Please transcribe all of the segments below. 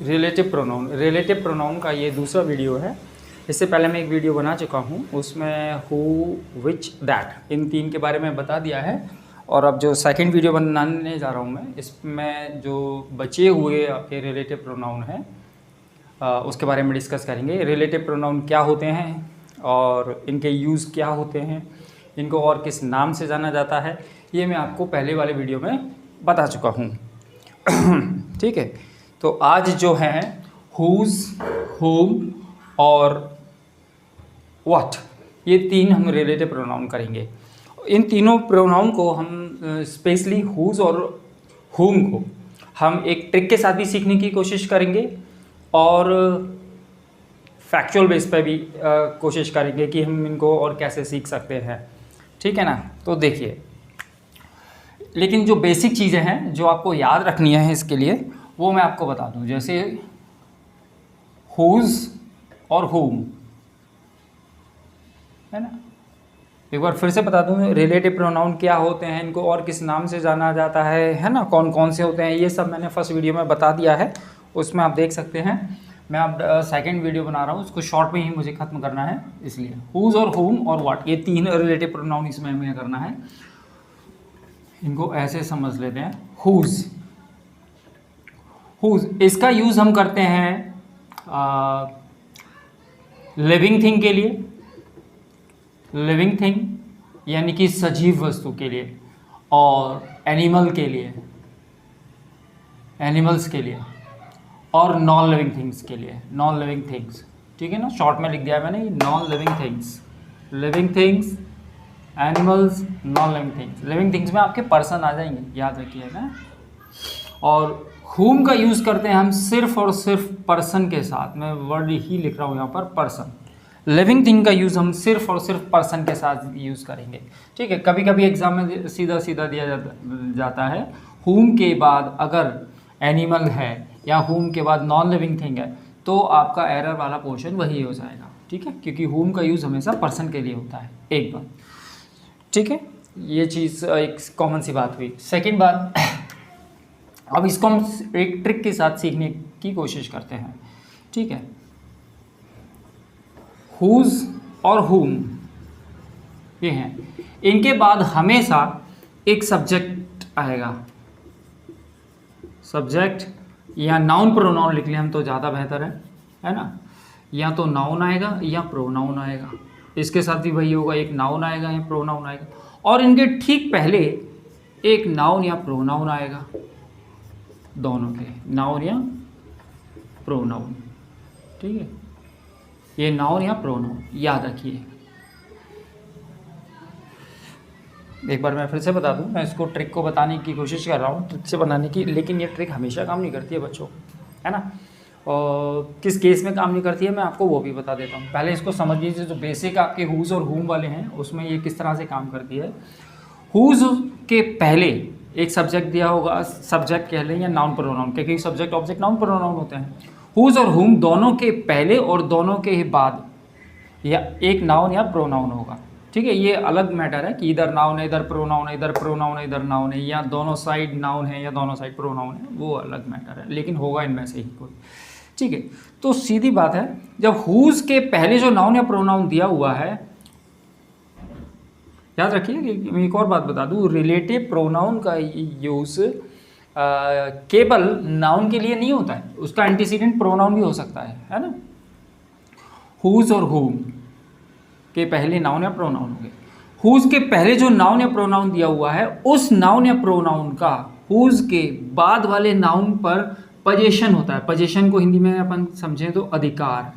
Relative pronoun का ये दूसरा वीडियो है। इससे पहले मैं एक वीडियो बना चुका हूँ, उसमें हु, विच, दैट इन तीन के बारे में बता दिया है। और अब जो सेकंड वीडियो बनाने जा रहा हूँ मैं, इसमें जो बचे हुए आपके रिलेटिव प्रोनाउन हैं उसके बारे में डिस्कस करेंगे। रिलेटिव प्रोनाउन क्या होते हैं और इनके यूज़ क्या होते हैं, इनको और किस नाम से जाना जाता है, ये मैं आपको पहले वाले वीडियो में बता चुका हूँ। ठीक है, तो आज जो है हुज, होम और व्हाट, ये तीन हम रिलेटिव प्रोनाउन करेंगे। इन तीनों प्रोनाउन को हम स्पेशली हुज और होम को हम एक ट्रिक के साथ भी सीखने की कोशिश करेंगे और फैक्चुअल बेस पे भी कोशिश करेंगे कि हम इनको और कैसे सीख सकते हैं। ठीक है ना, तो देखिए, लेकिन जो बेसिक चीज़ें हैं जो आपको याद रखनी है इसके लिए, वो मैं आपको बता दूं। जैसे हुज और होम, है ना, एक बार फिर से बता दूं, रिलेटिव प्रोनाउन क्या होते हैं, इनको और किस नाम से जाना जाता है ना, कौन कौन से होते हैं, ये सब मैंने फर्स्ट वीडियो में बता दिया है, उसमें आप देख सकते हैं। मैं अब सेकंड वीडियो बना रहा हूँ, उसको शॉर्ट में ही मुझे ख़त्म करना है, इसलिए हुज और होम और व्हाट, ये तीन रिलेटिव प्रोनाउन इसमें हमें करना है। इनको ऐसे समझ लेते हैं। हुज, इसका यूज़ हम करते हैं लिविंग थिंग के लिए, लिविंग थिंग यानी कि सजीव वस्तु के लिए, और एनिमल के लिए, एनिमल्स के लिए, और नॉन लिविंग थिंग्स के लिए, नॉन लिविंग थिंग्स। ठीक है ना, शॉर्ट में लिख दिया है मैंने, non living things, living things, animals, non living things. Living things में आपके पर्सन आ जाएंगे, याद रखिएगा। और हुम का यूज़ करते हैं हम सिर्फ और सिर्फ पर्सन के साथ, मैं वर्ड ही लिख रहा हूँ यहाँ पर, पर्सन। लिविंग थिंग का यूज़ हम सिर्फ और सिर्फ पर्सन के साथ यूज़ करेंगे। ठीक है, कभी कभी एग्जाम में सीधा सीधा दिया जाता है, हुम के बाद अगर एनिमल है या हुम के बाद नॉन लिविंग थिंग है, तो आपका एरर वाला पोर्शन वही हो जाएगा। ठीक है, क्योंकि हुम का यूज़ हमेशा पर्सन के लिए होता है। एक बात, ठीक है, ये चीज़ एक कॉमन सी बात हुई। सेकेंड बात, अब इसको हम एक ट्रिक के साथ सीखने की कोशिश करते हैं। ठीक है, हुज और हुम ये हैं, इनके बाद हमेशा एक सब्जेक्ट आएगा। सब्जेक्ट या नाउन प्रोनाउन लिख लें हम तो ज़्यादा बेहतर है ना। या तो नाउन आएगा या प्रोनाउन आएगा, इसके साथ भी वही होगा, एक नाउन आएगा या प्रोनाउन आएगा, और इनके ठीक पहले एक नाउन या प्रोनाउन आएगा, दोनों के, नाउन या प्रोनाउन। ठीक है, ये नाउन या प्रोनाउन याद रखिए। एक बार मैं फिर से बता दूं, मैं इसको ट्रिक को बताने की कोशिश कर रहा हूँ, ट्रिक से बनाने की, लेकिन ये ट्रिक हमेशा काम नहीं करती है बच्चों, है ना। और किस केस में काम नहीं करती है मैं आपको वो भी बता देता हूँ। पहले इसको समझ लीजिए, जो बेसिक आपके हुज और हुम वाले हैं उसमें ये किस तरह से काम करती है। हुज के पहले एक सब्जेक्ट दिया होगा, सब्जेक्ट कह लें या नाउन प्रोनाउन, क्योंकि सब्जेक्ट ऑब्जेक्ट नाउन प्रोनाउन होते हैं। हुज और हुम दोनों के पहले और दोनों के बाद या एक नाउन या प्रोनाउन होगा। ठीक है, ये अलग मैटर है कि इधर नाउन है, इधर प्रोनाउन है, इधर प्रोनाउन है, इधर नाउन है, या दोनों साइड नाउन है या दोनों साइड प्रोनाउन है, वो अलग मैटर है, लेकिन होगा इनमें से ही कोई। ठीक है, तो सीधी बात है, जब हुज के पहले जो नाउन या प्रोनाउन दिया हुआ है, याद रखिए कि मैं एक और बात बता दूं, रिलेटिव प्रोनाउन का यूज़ केवल नाउन के लिए नहीं होता है, उसका एंटीसीडेंट प्रोनाउन भी हो सकता है ना। हुज और हुम के पहले नाउन या प्रोनाउन हो गए। हुज के पहले जो नाउन या प्रोनाउन दिया हुआ है, उस नाउन या प्रोनाउन का हुज के बाद वाले नाउन पर पोजीशन होता है। पोजीशन को हिंदी में अपन समझें तो अधिकार,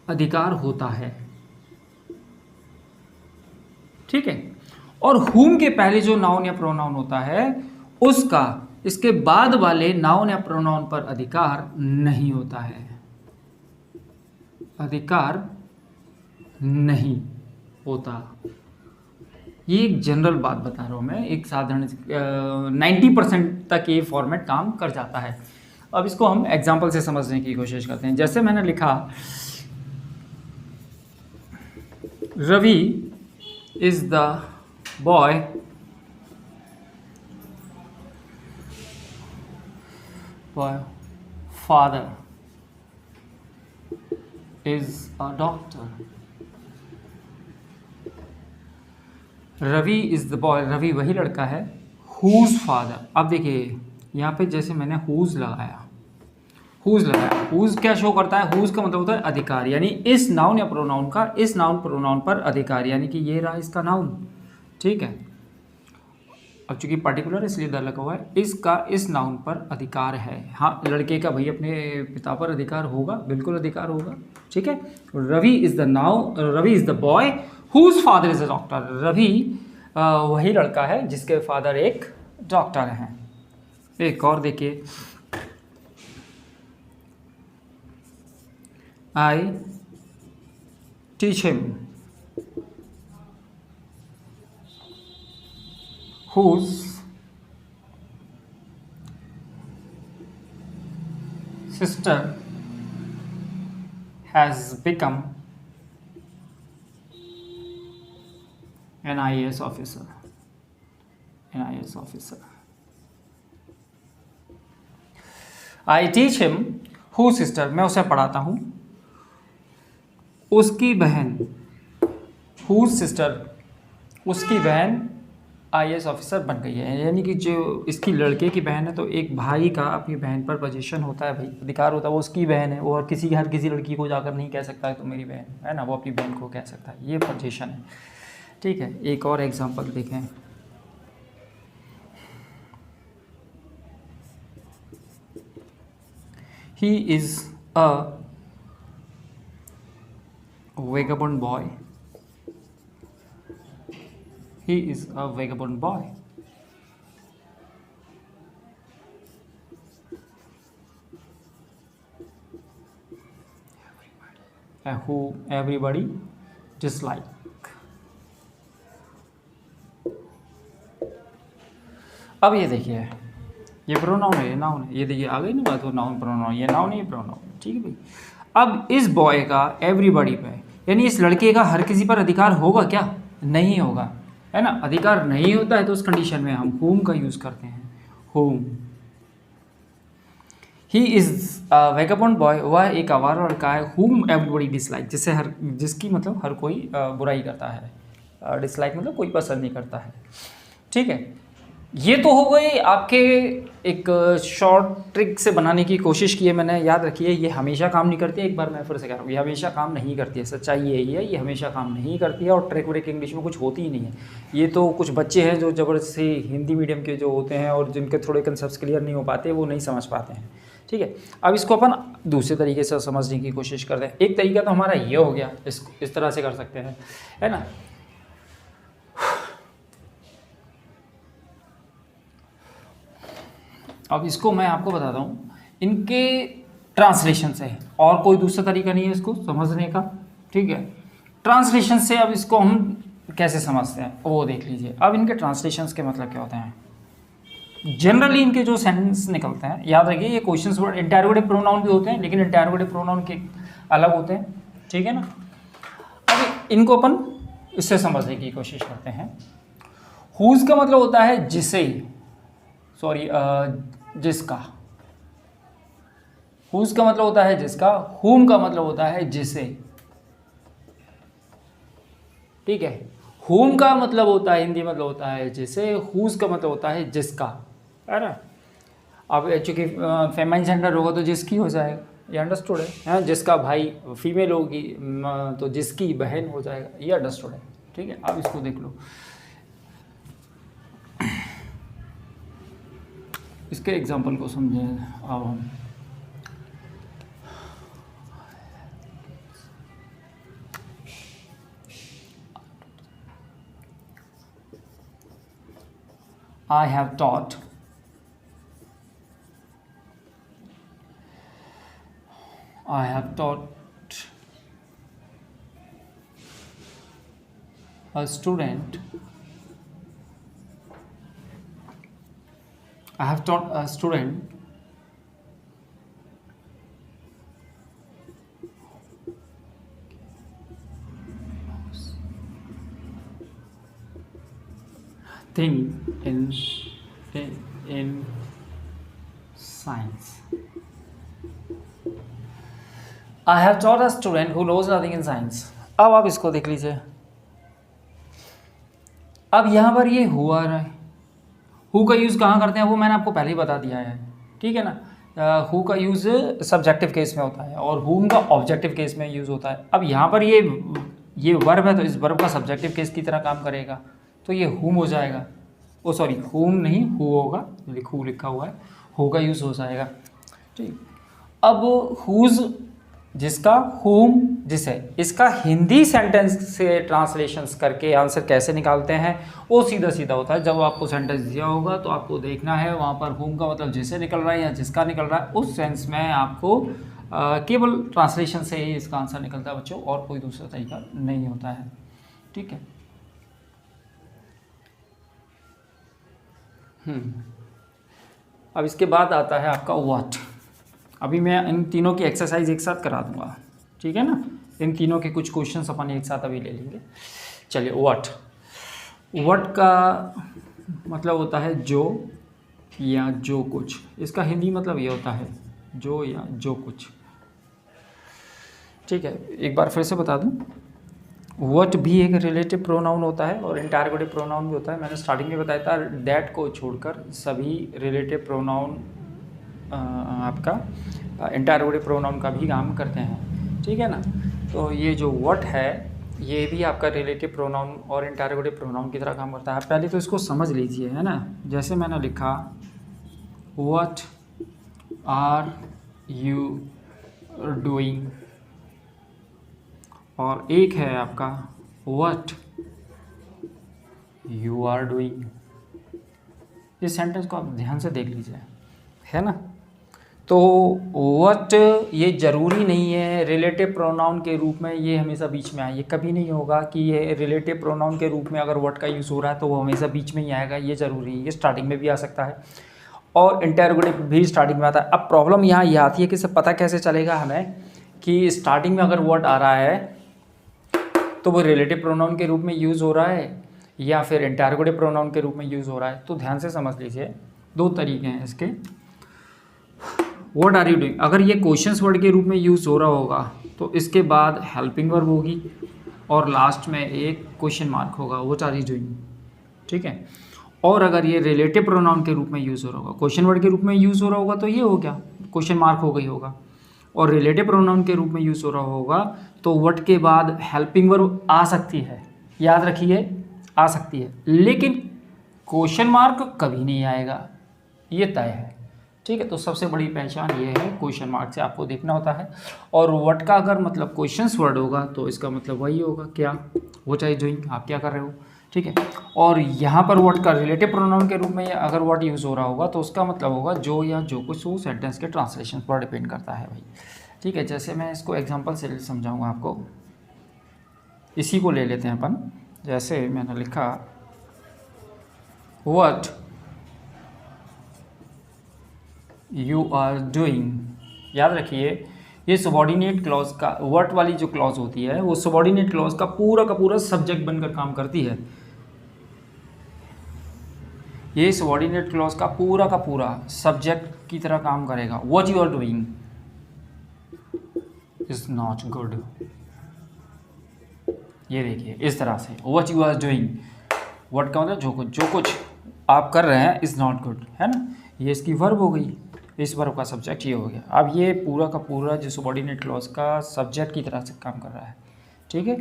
अधिकार होता है। ठीक है, और हुम के पहले जो नाउन या प्रोनाउन होता है, उसका इसके बाद वाले नाउन या प्रोनाउन पर अधिकार नहीं होता है, अधिकार नहीं होता। ये एक जनरल बात बता रहा हूँ मैं, एक साधारण 90% तक ये फॉर्मेट काम कर जाता है। अब इसको हम एग्जाम्पल से समझने की कोशिश करते हैं। जैसे मैंने लिखा, Ravi is the boy boy father is a doctor. Ravi is the boy, Ravi वही लड़का है whose father। अब देखिए यहाँ पे जैसे मैंने whose लगाया, whose क्या शो करता है, whose का मतलब होता है अधिकार, यानी इस नाउन या प्रोनाउन का इस नाउन प्रोनाउन पर अधिकार, यानी कि ये रहा इसका नाउन, ठीक है। अब चूंकि पर्टिकुलर इसलिए द लगा हुआ है, इसका इस नाउन पर अधिकार है। हाँ, लड़के का भाई अपने पिता पर अधिकार होगा, बिल्कुल अधिकार होगा, ठीक है। Ravi is the boy whose father is a doctor. Ravi वही लड़का है जिसके फादर एक डॉक्टर हैं। एक और देखिए, I teach him whose sister has become an IAS officer. I teach him whose sister, मैं उसे पढ़ाता हूँ, उसकी बहन whose sister, उसकी बहन IAS ऑफिसर बन गई है। यानी कि जो इसकी लड़के की बहन है, तो एक भाई का अपनी बहन पर पोजीशन होता है, भाई अधिकार होता है, वो उसकी बहन है, वो और हर किसी लड़की को जाकर नहीं कह सकता है तो मेरी बहन है ना, वो अपनी बहन को कह सकता है, ये पोजीशन है, ठीक है। एक और एग्जांपल देखें, he is a vagabond boy. He is a vagabond boy. Who everybody dislike. अब ये देखिए, ये प्रोनाउन है, ये नाउन है, ये देखिए आ गई ना बात, वो नाउन प्रोनाउन, ये नाउन है, ये प्रोनाउन, ठीक है भाई। अब इस बॉय का एवरीबॉडी पे, यानी इस लड़के का हर किसी पर अधिकार होगा क्या? नहीं होगा, है ना। अधिकार नहीं होता है तो उस कंडीशन में हम whom का यूज़ करते हैं, whom। He is vagabond boy, वह एक आवारा लड़का है, whom everybody dislike, जिसकी मतलब हर कोई बुराई करता है, डिसलाइक मतलब कोई पसंद नहीं करता है, ठीक है। ये तो हो गई आपके एक शॉर्ट ट्रिक से बनाने की कोशिश की है मैंने, याद रखिए ये हमेशा काम नहीं करती है। एक बार मैं फिर से कह रहा हूँ, ये हमेशा काम नहीं करती है, सच्चाई यही है, ये हमेशा काम नहीं करती है। और ट्रिक व्रिक इंग्लिश में कुछ होती ही नहीं है। ये तो कुछ बच्चे हैं जो ज़बरदस्ती हिंदी मीडियम के जो होते हैं और जिनके थोड़े कंसेप्ट क्लियर नहीं हो पाते, वो नहीं समझ पाते हैं, ठीक है। अब इसको अपन दूसरे तरीके से समझने की कोशिश करते हैं। एक तरीका तो हमारा ये हो गया, इस तरह से कर सकते हैं, है ना। अब इसको मैं आपको बताता हूँ इनके ट्रांसलेशन से, और कोई दूसरा तरीका नहीं है इसको समझने का, ठीक है। ट्रांसलेशन से अब इसको हम कैसे समझते हैं वो देख लीजिए। अब इनके ट्रांसलेशंस के मतलब क्या होते हैं, जनरली इनके जो सेंटेंस निकलते हैं, याद रखिए ये क्वेश्चंस वर्ड इंटरोगेटिव प्रोनाउन भी होते हैं, लेकिन इंटरोगेटिव प्रोनाउन के अलग होते हैं, ठीक है ना। अब इनको अपन इससे समझने की कोशिश करते हैं। हुज का मतलब होता है जिसे, जिसका। हुज का मतलब होता है जिसका, हुम का मतलब होता है जिसे, ठीक है। हुम का मतलब होता है, हिंदी मतलब होता है जिसे, हुज का मतलब होता है जिसका, है ना। अब चूंकि फेमाइन जेंडर होगा तो जिसकी हो जाएगा, ये अंडरस्टूड है। जिसका भाई फीमेल होगी तो जिसकी बहन हो जाएगा, ये अंडरस्टूड है, ठीक है। अब इसको देख लो, इसके एग्जाम्पल को समझें अब हम। I have taught a student thing in science. I have taught a student who knows nothing in science. अब आप इसको देख लीजिए, अब यहाँ पर ये हु आ रहा है। हु का यूज़ कहाँ करते हैं वो मैंने आपको पहले ही बता दिया है, ठीक है ना। हु का यूज़ सब्जेक्टिव केस में होता है और हुम का ऑब्जेक्टिव केस में यूज़ होता है। अब यहाँ पर ये वर्ब है तो इस वर्ब का सब्जेक्टिव केस की तरह काम करेगा, तो ये हुम हो जाएगा। ओ सॉरी, हुम नहीं, हु होगा, हु लिखा हुआ है, हु का यूज़ हो जाएगा, ठीक। अब हुज जिसका, हुम जिसे, इसका हिंदी सेंटेंस से ट्रांसलेशंस करके आंसर कैसे निकालते हैं वो सीधा सीधा होता है। जब आपको सेंटेंस दिया होगा तो आपको देखना है वहाँ पर हुम का मतलब जिसे निकल रहा है या जिसका निकल रहा है, उस सेंस में आपको केवल ट्रांसलेशन से ही इसका आंसर निकलता है बच्चों, और कोई दूसरा तरीका नहीं होता है, ठीक है। अब इसके बाद आता है आपका व्हाट। अभी मैं इन तीनों की एक्सरसाइज एक साथ करा दूंगा, ठीक है ना। इन तीनों के कुछ क्वेश्चंस अपन एक साथ अभी ले लेंगे। चलिए, व्हाट। व्हाट का मतलब होता है जो या जो कुछ। इसका हिंदी मतलब ये होता है जो या जो कुछ, ठीक है। एक बार फिर से बता दूं, व्हाट भी एक रिलेटिव प्रोनाउन होता है और इंटररोगेटिव प्रोनाउन भी होता है। मैंने स्टार्टिंग में बताया था दैट को छोड़कर सभी रिलेटिव प्रोनाउन आपका इंटररोगेटिव प्रोनाउन का भी काम करते हैं, ठीक है ना। तो ये जो व्हाट है ये भी आपका रिलेटिव प्रोनाउन और इंटररोगेटिव प्रोनाउन की तरह काम करता है। पहले तो इसको समझ लीजिए, है ना। जैसे मैंने लिखा व्हाट आर यू डूइंग, और एक है आपका व्हाट यू आर डूइंग। इस सेंटेंस को आप ध्यान से देख लीजिए, है ना। तो व्हाट ये ज़रूरी नहीं है रिलेटिव प्रोनाउन के रूप में ये हमेशा बीच में आए। ये कभी नहीं होगा कि ये रिलेटिव प्रोनाउन के रूप में अगर व्हाट का यूज़ हो रहा है तो वो हमेशा बीच में ही आएगा, ये ज़रूरी है। ये स्टार्टिंग में भी आ सकता है और इंटररोगेटिव भी स्टार्टिंग में आता है। अब प्रॉब्लम यहाँ ये आती है कि इसे पता कैसे चलेगा हमें कि स्टार्टिंग में अगर व्हाट आ रहा है तो वो रिलेटिव प्रोनाउन के रूप में यूज़ हो रहा है या फिर इंटररोगेटिव प्रोनाउन के रूप में यूज़ हो रहा है। तो ध्यान से समझ लीजिए, दो तरीके हैं इसके। व्हाट आर यू डूइंग, अगर ये क्वेश्चंस वर्ड के रूप में यूज़ हो रहा होगा तो इसके बाद हेल्पिंग वर्ब होगी और लास्ट में एक क्वेश्चन मार्क होगा, व्हाट आर यू डूइंग, ठीक है। और अगर ये रिलेटिव प्रोनाउन के रूप में यूज़ हो रहा होगा, क्वेश्चन वर्ड के रूप में यूज़ हो रहा होगा तो ये हो गया, क्वेश्चन मार्क हो गई होगा। और रिलेटिव प्रोनाउन के रूप में यूज़ हो रहा होगा तो व्हाट के बाद हेल्पिंग वर्ब आ सकती है, याद रखिए आ सकती है, लेकिन क्वेश्चन मार्क कभी नहीं आएगा, ये तय है, ठीक है। तो सबसे बड़ी पहचान ये है, क्वेश्चन मार्क से आपको देखना होता है। और व्हाट का अगर मतलब क्वेश्चंस वर्ड होगा तो इसका मतलब वही होगा, क्या, व्हाट आर यू डूइंग, आप क्या कर रहे हो, ठीक है। और यहाँ पर व्हाट का रिलेटिव प्रोनाउन के रूप में अगर व्हाट यूज़ हो रहा होगा तो उसका मतलब होगा जो या जो कुछ, वो सेंटेंस के ट्रांसलेशन पर डिपेंड करता है भाई, ठीक है। जैसे मैं इसको एग्जांपल से समझाऊंगा आपको, इसी को ले लेते हैं अपन। जैसे मैंने लिखा व्हाट यू आर डूइंग, याद रखिए ये सबॉर्डिनेट क्लॉज का, व्हाट वाली जो क्लॉज होती है वो सबॉर्डिनेट क्लॉज का पूरा सब्जेक्ट बनकर काम करती है। ये सबॉर्डिनेट क्लॉज का पूरा सब्जेक्ट की तरह काम करेगा। What you are doing is not good, ये देखिए इस तरह से, what you are doing, what का मतलब जो कुछ आप कर रहे हैं इज़ नॉट गुड, है ना। ये इसकी वर्ब हो गई, इस वर्ब का सब्जेक्ट ये हो गया। अब ये पूरा का पूरा जो सबॉर्डिनेट क्लॉज का सब्जेक्ट की तरह से काम कर रहा है, ठीक है।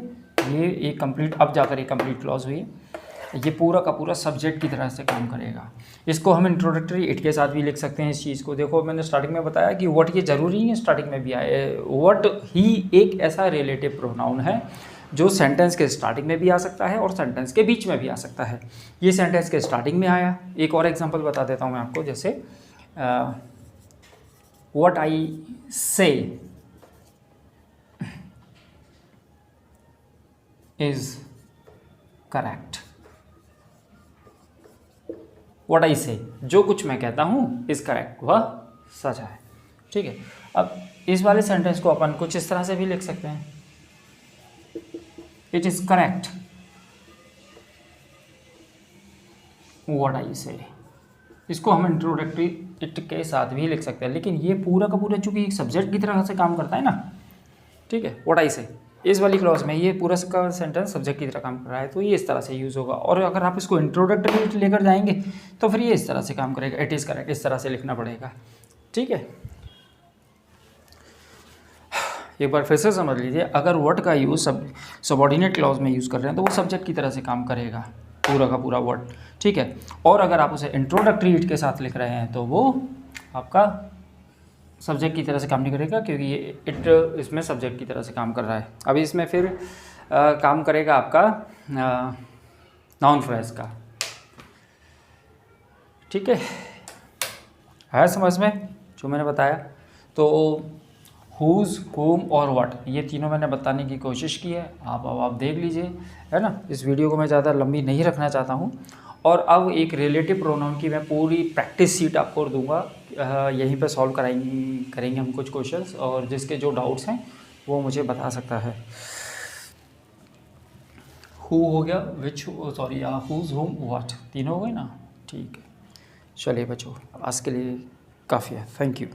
ये एक कंप्लीट, अब जाकर एक कंप्लीट क्लॉज हुई, ये पूरा का पूरा सब्जेक्ट की तरह से काम करेगा। इसको हम इंट्रोडक्टरी इट के साथ भी लिख सकते हैं इस चीज़ को। देखो मैंने स्टार्टिंग में बताया कि व्हाट ये ज़रूरी नहीं है स्टार्टिंग में भी आए, व्हाट ही एक ऐसा रिलेटिव प्रोनाउन है जो सेंटेंस के स्टार्टिंग में भी आ सकता है और सेंटेंस के बीच में भी आ सकता है। ये सेंटेंस के स्टार्टिंग में आया। एक और एग्जांपल बता देता हूँ मैं आपको, जैसे व्हाट आई से इज करेक्ट, व्हाट आई से, जो कुछ मैं कहता हूँ इज करेक्ट, वह सच है, ठीक है। अब इस वाले सेंटेंस को अपन कुछ इस तरह से भी लिख सकते हैं, it is correct what I से। इसको हम इंट्रोडक्टरी इट के साथ भी लिख सकते हैं, लेकिन ये पूरा का पूरा चूँकि एक सब्जेक्ट की तरह से काम करता है ना, ठीक है, व्हाट आई से, इस वाली क्लॉज में ये पूरा का सेंटेंस सब्जेक्ट की तरह काम कर रहा है, तो ये इस तरह से यूज़ होगा। और अगर आप इसको इंट्रोडक्टरी लेकर जाएंगे तो फिर ये इस तरह से काम करेगा, इट इज़ करेक्ट, इस तरह से लिखना पड़ेगा, ठीक है। एक बार फिर से समझ लीजिए, अगर वर्ड का यूज़ सबऑर्डिनेट क्लॉज में यूज़ कर रहे हैं तो वो सब्जेक्ट की तरह से काम करेगा, पूरा का पूरा वर्ड, ठीक है। और अगर आप उसे इंट्रोडक्टरी इट के साथ लिख रहे हैं तो वो आपका सब्जेक्ट की तरह से काम नहीं करेगा, क्योंकि ये इट इसमें सब्जेक्ट की तरह से काम कर रहा है। अभी इसमें फिर काम करेगा आपका नाउन फ्रेज का, ठीक है समझ में जो मैंने बताया। तो हुज़, हुम और व्हाट, ये तीनों मैंने बताने की कोशिश की है, आप देख लीजिए, है ना। इस वीडियो को मैं ज़्यादा लंबी नहीं रखना चाहता हूँ। और अब एक रिलेटिव प्रोनाउन की मैं पूरी प्रैक्टिस शीट आपको दूंगा, यहीं पे सॉल्व करेंगे हम कुछ क्वेश्चंस, और जिसके जो डाउट्स हैं वो मुझे बता सकता है। हु हो गया, विच, सॉरी हुज़, हुम, व्हाट, तीनों हो गए ना, ठीक है। चलिए बच्चों, आज के लिए काफ़ी है, थैंक यू।